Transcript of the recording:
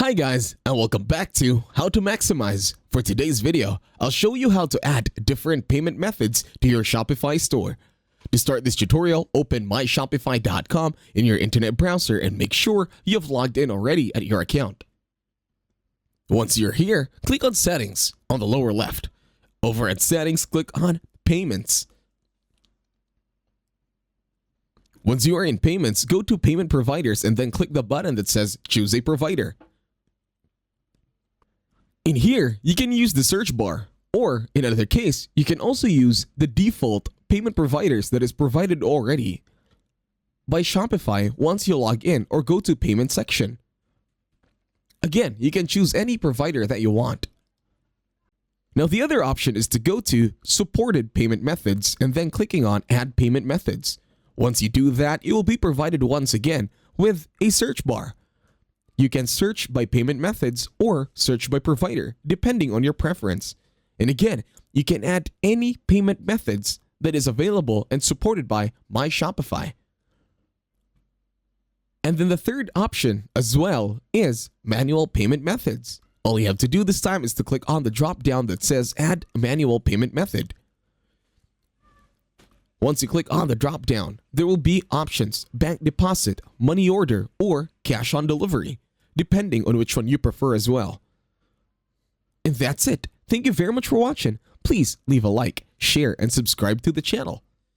Hi guys, and welcome back to How to Maximize. For today's video, I'll show you how to add different payment methods to your Shopify store. To start this tutorial, open myshopify.com in your internet browser and make sure you have logged in already at your account. Once you're here, click on Settings on the lower left. Over at Settings, click on Payments. Once you are in Payments, go to Payment Providers and then click the button that says Choose a Provider. In here, you can use the search bar, or in another case, you can also use the default payment providers that is provided already by Shopify once you log in or go to Payment section. Again, you can choose any provider that you want. Now the other option is to go to Supported Payment Methods and then clicking on Add Payment Methods. Once you do that, you will be provided once again with a search bar. You can search by payment methods or search by provider, depending on your preference. And again, you can add any payment methods that is available and supported by My Shopify. And then the third option as well is manual payment methods. All you have to do this time is to click on the drop down that says Add Manual Payment Method. Once you click on the drop down, there will be options: bank deposit, money order, or cash on delivery, depending on which one you prefer as well. And that's it. Thank you very much for watching. Please leave a like, share, and subscribe to the channel.